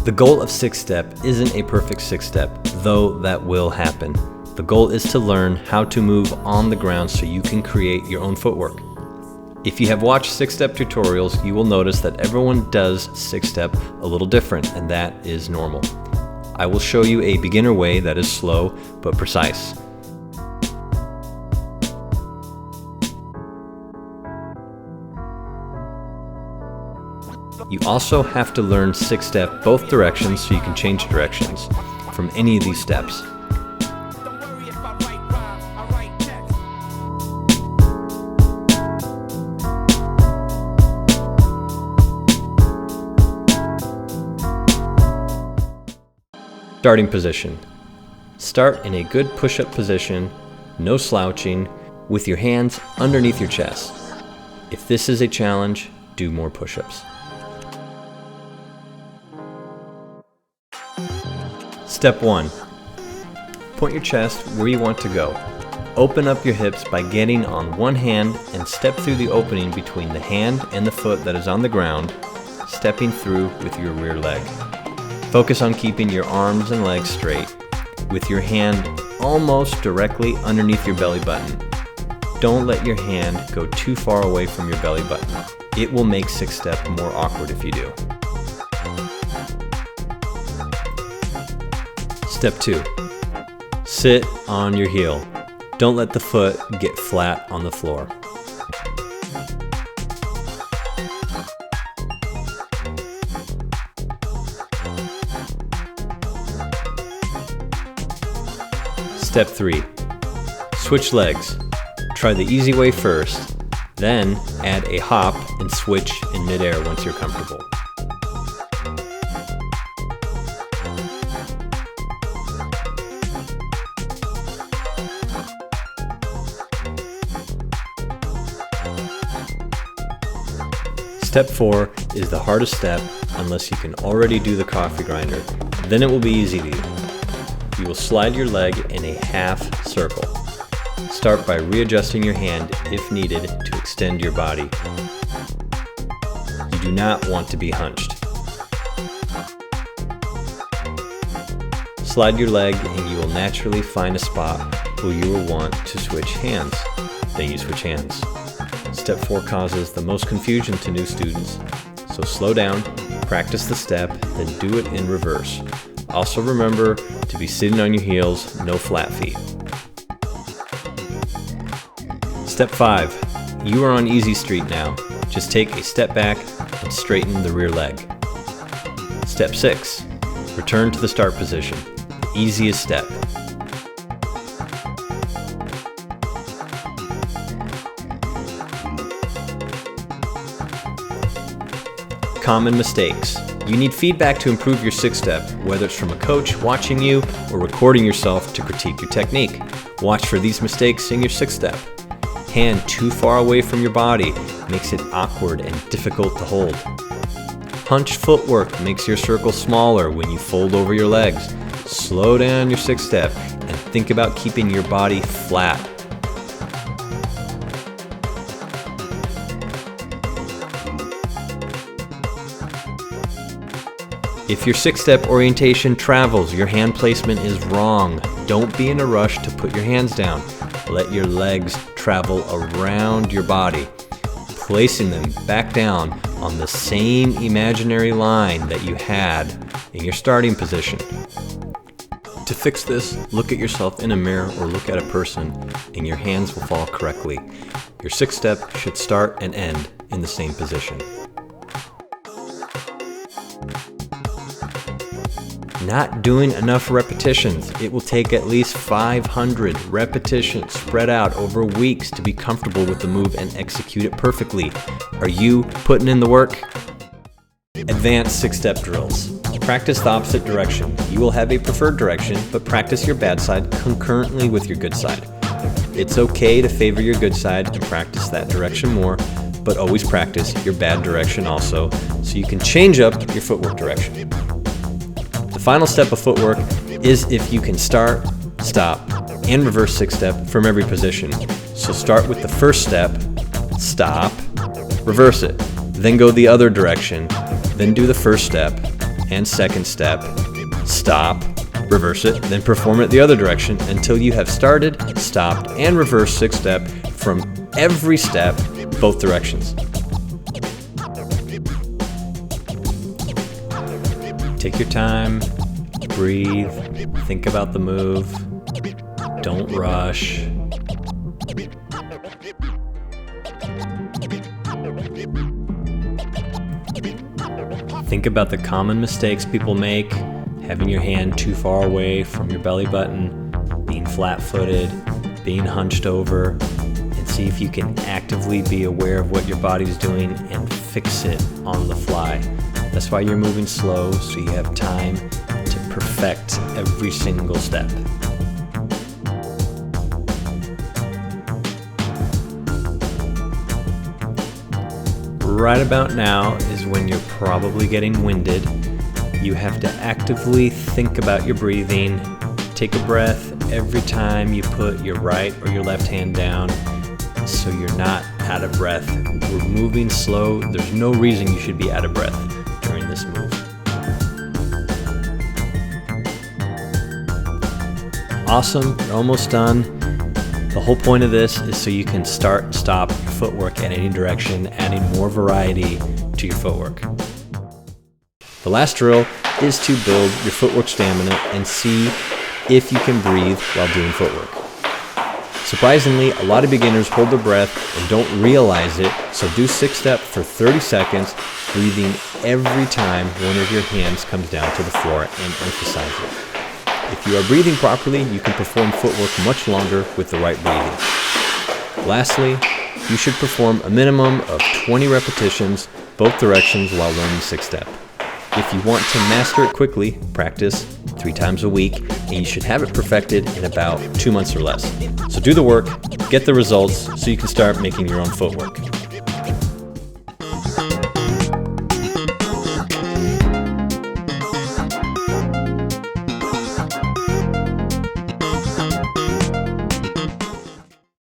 The goal of six-step isn't a perfect six-step, though that will happen. The goal is to learn how to move on the ground so you can create your own footwork. If you have watched six-step tutorials, you will notice that everyone does six-step a little different, and that is normal. I will show you a beginner way that is slow but precise. You also have to learn six-step both directions so you can change directions from any of these steps. Starting position. Start in a good push-up position, no slouching, with your hands underneath your chest. If this is a challenge, do more push-ups. Step 1. Point your chest where you want to go. Open up your hips by getting on one hand and step through the opening between the hand and the foot that is on the ground, stepping through with your rear leg. Focus on keeping your arms and legs straight, with your hand almost directly underneath your belly button. Don't let your hand go too far away from your belly button. It will make six-step more awkward if you do. Step 2. Sit on your heel. Don't let the foot get flat on the floor. Step 3. Switch legs. Try the easy way first, then add a hop and switch in midair once you're comfortable. Step 4 is the hardest step unless you can already do the coffee grinder. Then it will be easy to you. You will slide your leg in a half circle. Start by readjusting your hand if needed to extend your body. You do not want to be hunched. Slide your leg and you will naturally find a spot where you will want to switch hands. Then you switch hands. Step 4 causes the most confusion to new students, so slow down, practice the step, then do it in reverse. Also remember to be sitting on your heels, no flat feet. Step 5. You are on easy street now. Just take a step back and straighten the rear leg. Step 6. Return to the start position, the easiest step. Common mistakes. You need feedback to improve your six-step, whether it's from a coach watching you or recording yourself to critique your technique. Watch for these mistakes in your six-step. Hand too far away from your body makes it awkward and difficult to hold. Hunched footwork makes your circle smaller when you fold over your legs. Slow down your six-step and think about keeping your body flat. If your six-step orientation travels, your hand placement is wrong. Don't be in a rush to put your hands down. Let your legs travel around your body, placing them back down on the same imaginary line that you had in your starting position. To fix this, look at yourself in a mirror or look at a person and your hands will fall correctly. Your six-step should start and end in the same position. Not doing enough repetitions. It will take at least 500 repetitions spread out over weeks to be comfortable with the move and execute it perfectly. Are you putting in the work? Advanced six-step drills. Practice the opposite direction. You will have a preferred direction, but practice your bad side concurrently with your good side. It's okay to favor your good side and practice that direction more, but always practice your bad direction also, so you can change up your footwork direction. The final step of footwork is if you can start, stop, and reverse six-step from every position. So start with the first step, stop, reverse it, then go the other direction, then do the first step, and second step, stop, reverse it, then perform it the other direction until you have started, stopped, and reversed sixth step from every step, both directions. Take your time, breathe, think about the move, don't rush. Think about the common mistakes people make, having your hand too far away from your belly button, being flat-footed, being hunched over, and see if you can actively be aware of what your body's doing and fix it on the fly. That's why you're moving slow, so you have time to perfect every single step. Right about now is when you're probably getting winded. You have to actively think about your breathing. Take a breath every time you put your right or your left hand down so you're not out of breath. We're moving slow. There's no reason you should be out of breath during this move. Awesome, you're almost done. The whole point of this is so you can start and stop your footwork at any direction, adding more variety to your footwork. The last drill is to build your footwork stamina and see if you can breathe while doing footwork. Surprisingly, a lot of beginners hold their breath and don't realize it, so do sixth step for 30 seconds, breathing every time one of your hands comes down to the floor, and emphasize it. If you are breathing properly, you can perform footwork much longer with the right breathing. Lastly, you should perform a minimum of 20 repetitions, both directions, while learning sixth step. If you want to master it quickly, practice 3 times a week, and you should have it perfected in about 2 months or less. So do the work, get the results, so you can start making your own footwork.